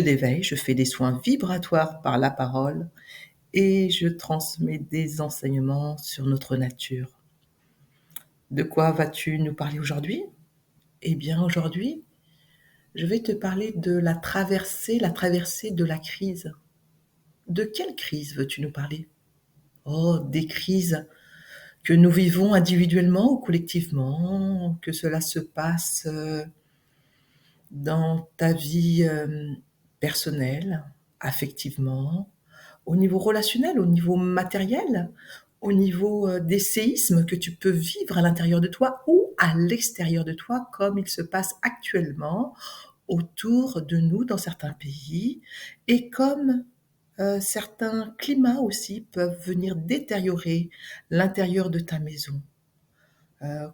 d'éveil, je fais des soins vibratoires par la parole et je transmets des enseignements sur notre nature. De quoi vas-tu nous parler aujourd'hui? Eh bien, aujourd'hui, je vais te parler de la traversée de la crise. De quelle crise veux-tu nous parler? Oh, des crises que nous vivons individuellement ou collectivement, que cela se passe dans ta vie personnelle, affectivement, au niveau relationnel, au niveau matériel, au niveau des séismes que tu peux vivre à l'intérieur de toi ou à l'extérieur de toi, comme il se passe actuellement autour de nous dans certains pays, et comme certains climats aussi peuvent venir détériorer l'intérieur de ta maison,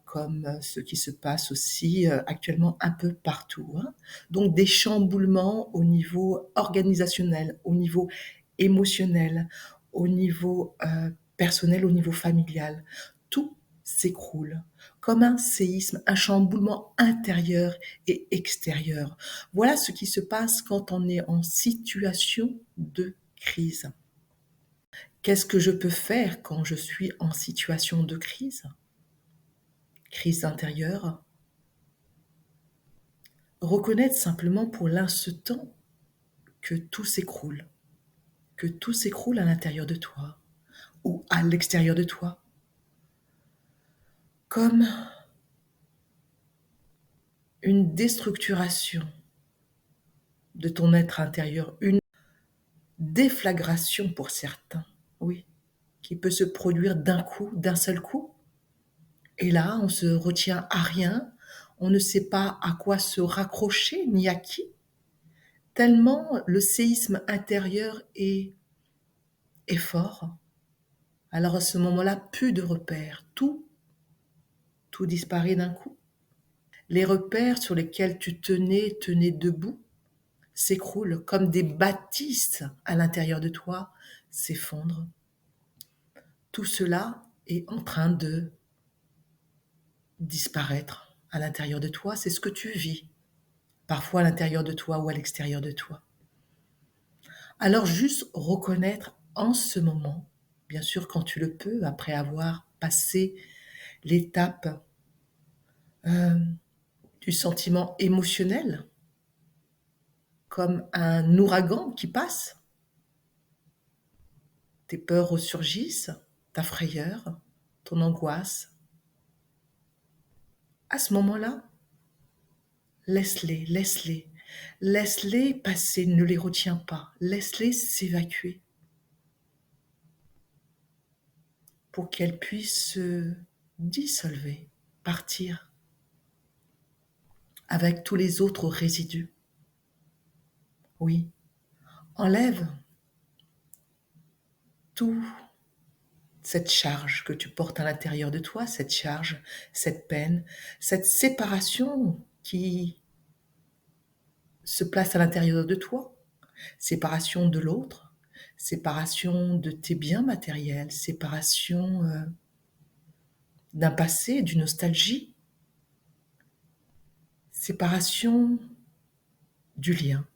comme ce qui se passe aussi actuellement un peu partout, hein. Donc des chamboulements au niveau organisationnel, au niveau émotionnel, au niveau personnel, au niveau familial. Tout s'écroule comme un séisme, un chamboulement intérieur et extérieur. Voilà ce qui se passe quand on est en situation de crise. Qu'est-ce que je peux faire quand je suis en situation de crise? Crise intérieure. Reconnaître simplement pour l'instant que tout s'écroule à l'intérieur de toi ou à l'extérieur de toi, comme une déstructuration de ton être intérieur, une déflagration pour certains, oui, qui peut se produire d'un coup, d'un seul coup. Et là, on se retient à rien, on ne sait pas à quoi se raccrocher ni à qui, tellement le séisme intérieur est fort. Alors à ce moment-là, plus de repères, tout disparaît d'un coup. Les repères sur lesquels tu tenais debout, s'écroulent comme des bâtisses à l'intérieur de toi, s'effondrent. Tout cela est en train de disparaître à l'intérieur de toi, c'est ce que tu vis, parfois à l'intérieur de toi ou à l'extérieur de toi. Alors juste reconnaître en ce moment, bien sûr quand tu le peux, après avoir passé l'étape euh, du sentiment émotionnel, comme un ouragan qui passe. Tes peurs ressurgissent, ta frayeur, ton angoisse. À ce moment-là, laisse-les, laisse-les. Laisse-les passer, ne les retiens pas. Laisse-les s'évacuer pour qu'elles puissent se dissolver, partir avec tous les autres résidus. Oui, enlève toute cette charge que tu portes à l'intérieur de toi, cette charge, cette peine, cette séparation qui se place à l'intérieur de toi. Séparation de l'autre, séparation de tes biens matériels, séparation d'un passé, d'une nostalgie, séparation du lien,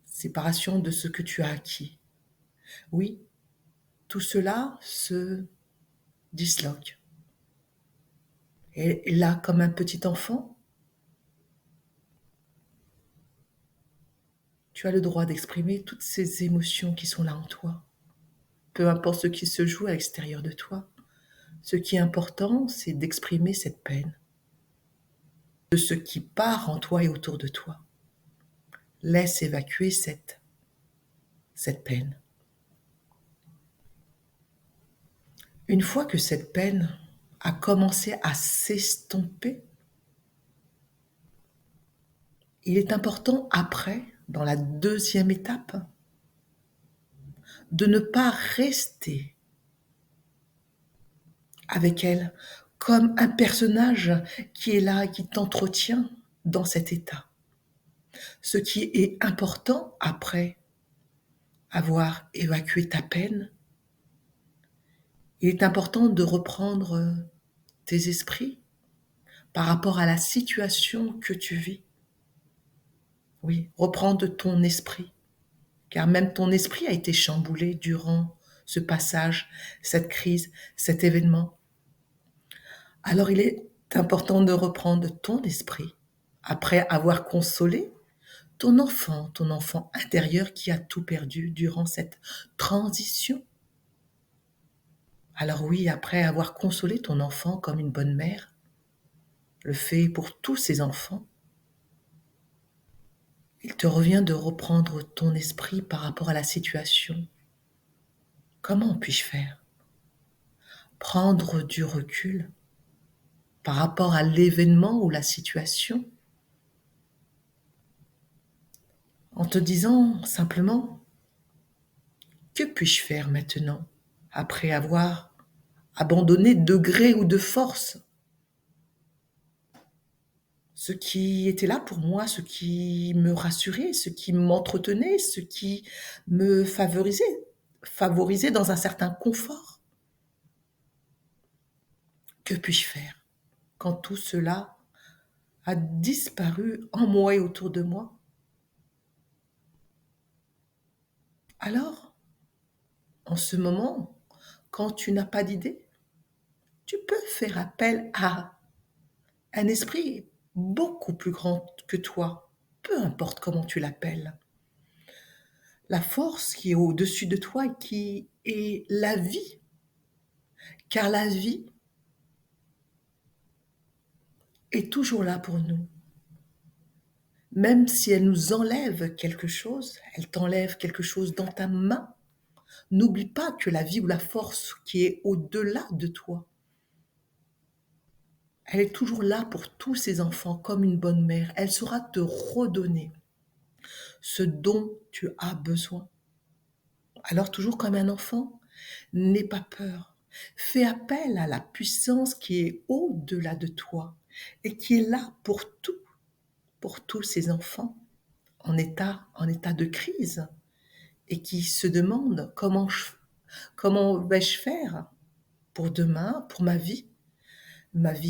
séparation de ce que tu as acquis. Oui, tout cela se disloque. Et là, comme un petit enfant, tu as le droit d'exprimer toutes ces émotions qui sont là en toi, peu importe ce qui se joue à l'extérieur de toi. Ce qui est important, c'est d'exprimer cette peine, de ce qui part en toi et autour de toi. Laisse évacuer cette peine. Une fois que cette peine a commencé à s'estomper, il est important après, dans la deuxième étape, de ne pas rester avec elle comme un personnage qui est là, qui t'entretient dans cet état. Ce qui est important après avoir évacué ta peine, il est important de reprendre tes esprits par rapport à la situation que tu vis. Oui, reprendre ton esprit, car même ton esprit a été chamboulé durant ce passage, cette crise, cet événement. Alors il est important de reprendre ton esprit après avoir consolé ton enfant intérieur qui a tout perdu durant cette transition. Alors oui, après avoir consolé ton enfant comme une bonne mère le fait pour tous ses enfants, il te revient de reprendre ton esprit par rapport à la situation. Comment puis-je faire? Prendre du recul par rapport à l'événement ou la situation, en te disant simplement, que puis-je faire maintenant, après avoir abandonné de gré ou de force ce qui était là pour moi, ce qui me rassurait, ce qui m'entretenait, ce qui me favorisait dans un certain confort. Que puis-je faire quand tout cela a disparu en moi et autour de moi? Alors, en ce moment, quand tu n'as pas d'idée, tu peux faire appel à un esprit beaucoup plus grand que toi, peu importe comment tu l'appelles. La force qui est au-dessus de toi et qui est la vie. Car la vie est toujours là pour nous. Même si elle nous enlève quelque chose, elle t'enlève quelque chose dans ta main. N'oublie pas que la vie ou la force qui est au-delà de toi, elle est toujours là pour tous ses enfants comme une bonne mère. Elle saura te redonner ce dont tu as besoin. Alors toujours comme un enfant, n'aie pas peur. Fais appel à la puissance qui est au-delà de toi et qui est là pour tous ses enfants en état de crise et qui se demandent comment vais-je faire pour demain, pour ma vie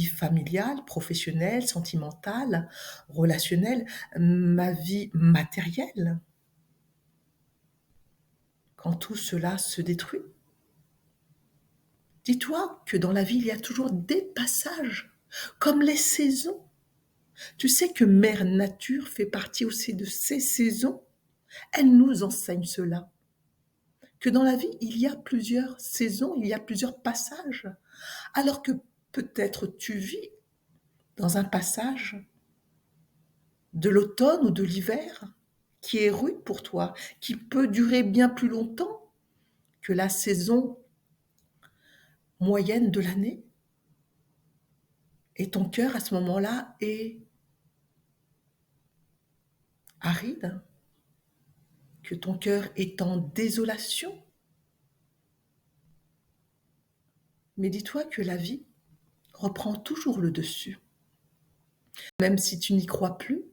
familiale, professionnelle, sentimentale, relationnelle, ma vie matérielle. Quand tout cela se détruit, dis-toi que dans la vie, il y a toujours des passages, comme les saisons. Tu sais que Mère Nature fait partie aussi de ces saisons. Elle nous enseigne cela. Que dans la vie, il y a plusieurs saisons, il y a plusieurs passages. Alors que peut-être tu vis dans un passage de l'automne ou de l'hiver qui est rude pour toi, qui peut durer bien plus longtemps que la saison moyenne de l'année. Et ton cœur, à ce moment-là, est aride, que ton cœur est en désolation. Mais dis-toi que la vie reprend toujours le dessus. Même si tu n'y crois plus,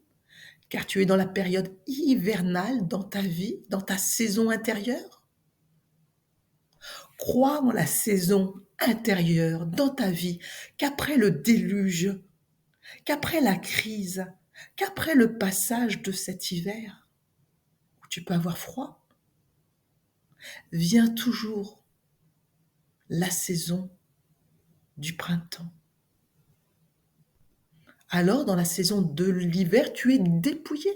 car tu es dans la période hivernale dans ta vie, dans ta saison intérieure. Crois en la saison intérieure dans ta vie, qu'après le déluge, qu'après la crise, qu'après le passage de cet hiver, où tu peux avoir froid, vient toujours la saison du printemps. Alors, dans la saison de l'hiver, tu es dépouillé.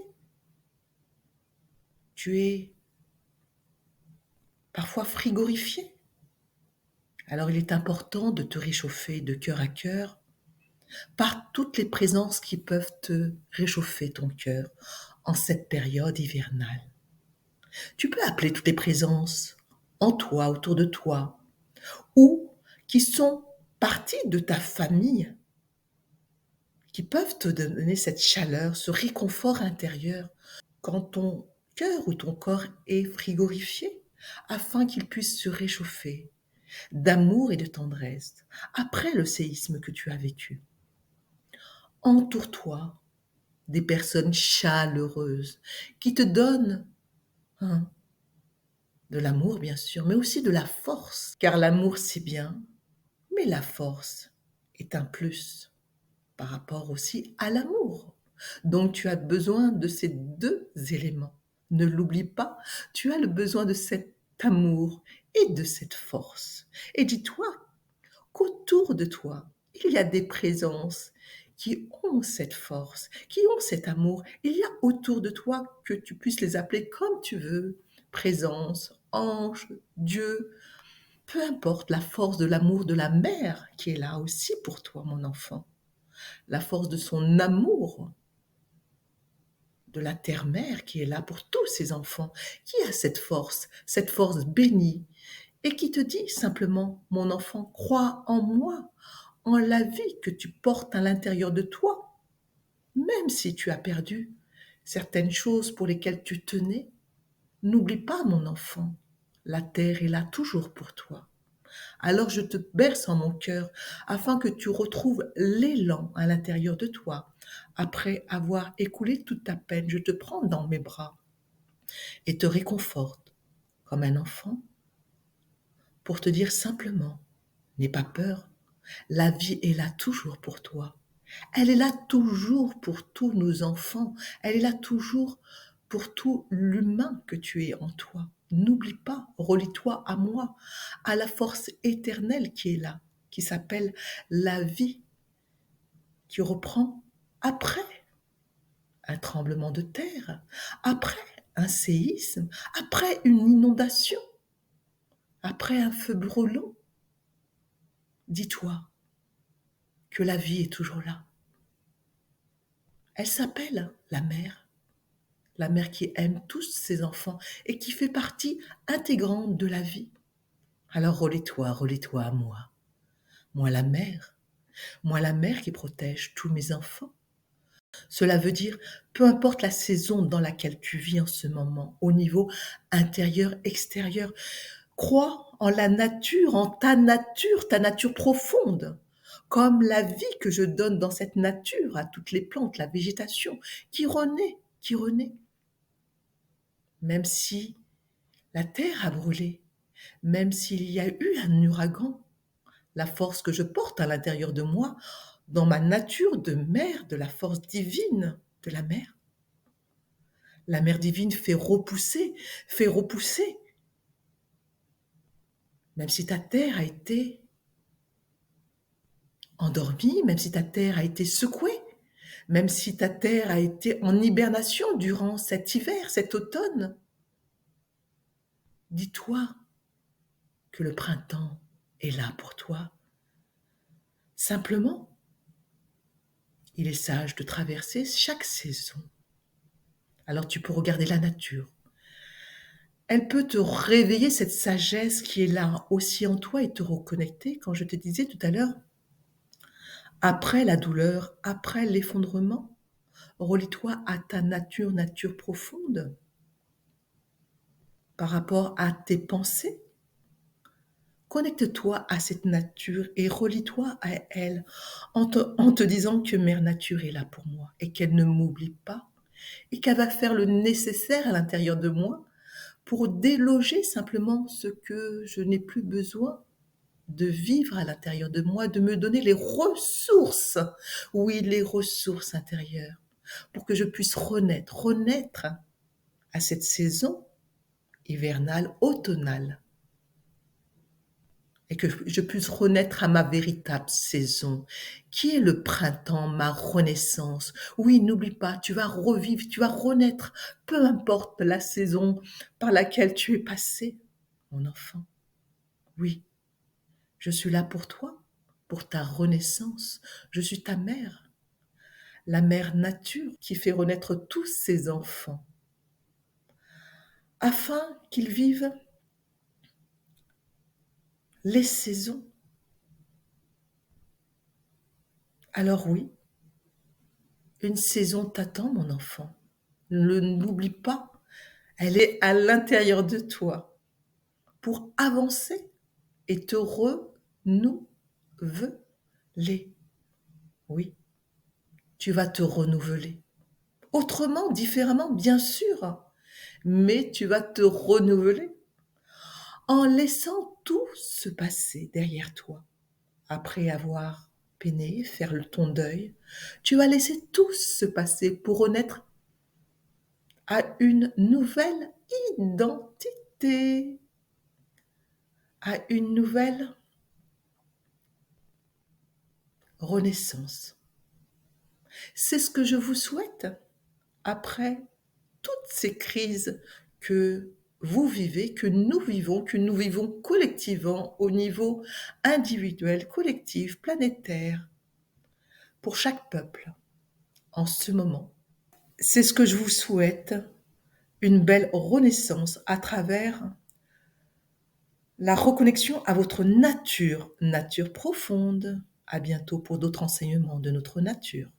Tu es parfois frigorifié. Alors, il est important de te réchauffer de cœur à cœur par toutes les présences qui peuvent te réchauffer ton cœur en cette période hivernale. Tu peux appeler toutes les présences en toi, autour de toi, ou qui sont partie de ta famille, qui peuvent te donner cette chaleur, ce réconfort intérieur quand ton cœur ou ton corps est frigorifié, afin qu'il puisse se réchauffer d'amour et de tendresse après le séisme que tu as vécu. Entoure-toi des personnes chaleureuses qui te donnent hein, de l'amour, bien sûr, mais aussi de la force. Car l'amour, c'est bien, mais la force est un plus par rapport aussi à l'amour. Donc tu as besoin de ces 2 éléments. Ne l'oublie pas, tu as le besoin de cet amour et de cette force. Et dis-toi qu'autour de toi, il y a des présences qui ont cette force, qui ont cet amour. Il y a autour de toi, que tu puisses les appeler comme tu veux, présence, ange, Dieu, peu importe, la force de l'amour de la mère qui est là aussi pour toi, mon enfant. La force de son amour de la terre-mère qui est là pour tous ses enfants, qui a cette force bénie, et qui te dit simplement, mon enfant, crois en moi, en la vie que tu portes à l'intérieur de toi, même si tu as perdu certaines choses pour lesquelles tu tenais. N'oublie pas, mon enfant, la terre est là toujours pour toi. Alors je te berce en mon cœur afin que tu retrouves l'élan à l'intérieur de toi. Après avoir écoulé toute ta peine, je te prends dans mes bras et te réconforte comme un enfant pour te dire simplement, n'aie pas peur, la vie est là toujours pour toi. Elle est là toujours pour tous nos enfants. Elle est là toujours pour tout l'humain que tu es en toi. N'oublie pas, relie-toi à moi, à la force éternelle qui est là, qui s'appelle la vie, qui reprend après un tremblement de terre, après un séisme, après une inondation, après un feu brûlant. Dis-toi que la vie est toujours là. Elle s'appelle la mère qui aime tous ses enfants et qui fait partie intégrante de la vie. Alors relie-toi à moi la mère qui protège tous mes enfants. Cela veut dire, peu importe la saison dans laquelle tu vis en ce moment, au niveau intérieur, extérieur, crois en la nature, en ta nature profonde, comme la vie que je donne dans cette nature à toutes les plantes, la végétation, qui renaît, même si la terre a brûlé, même s'il y a eu un ouragan, la force que je porte à l'intérieur de moi, dans ma nature de mère, de la force divine de la mère. La mère divine fait repousser, même si ta terre a été endormie, même si ta terre a été secouée, même si ta terre a été en hibernation durant cet hiver, cet automne. Dis-toi que le printemps est là pour toi. Simplement, il est sage de traverser chaque saison. Alors tu peux regarder la nature. Elle peut te réveiller cette sagesse qui est là aussi en toi et te reconnecter, quand je te disais tout à l'heure, après la douleur, après l'effondrement, relie-toi à ta nature profonde par rapport à tes pensées. Connecte-toi à cette nature et relie-toi à elle en te disant que Mère Nature est là pour moi et qu'elle ne m'oublie pas et qu'elle va faire le nécessaire à l'intérieur de moi pour déloger simplement ce que je n'ai plus besoin de vivre à l'intérieur de moi, de me donner les ressources, oui, les ressources intérieures, pour que je puisse renaître à cette saison hivernale, automnale, et que je puisse renaître à ma véritable saison, qui est le printemps, ma renaissance. Oui, n'oublie pas, tu vas revivre, tu vas renaître, peu importe la saison par laquelle tu es passé, mon enfant. Oui, je suis là pour toi, pour ta renaissance. Je suis ta mère, la mère nature qui fait renaître tous ses enfants, afin qu'ils vivent les saisons. Alors oui, une saison t'attend, mon enfant. Ne l'oublie pas, elle est à l'intérieur de toi pour avancer et te renouveler. Oui, tu vas te renouveler. Autrement, différemment, bien sûr, mais tu vas te renouveler en laissant tout se passer derrière toi après avoir peiner, faire ton deuil. Tu vas laisser tout se passer pour renaître à une nouvelle identité, à une nouvelle renaissance. C'est ce que je vous souhaite après toutes ces crises que vous vivez, que nous vivons collectivement au niveau individuel, collectif, planétaire, pour chaque peuple en ce moment. C'est ce que je vous souhaite, une belle renaissance à travers la reconnexion à votre nature, nature profonde. À bientôt pour d'autres enseignements de notre nature.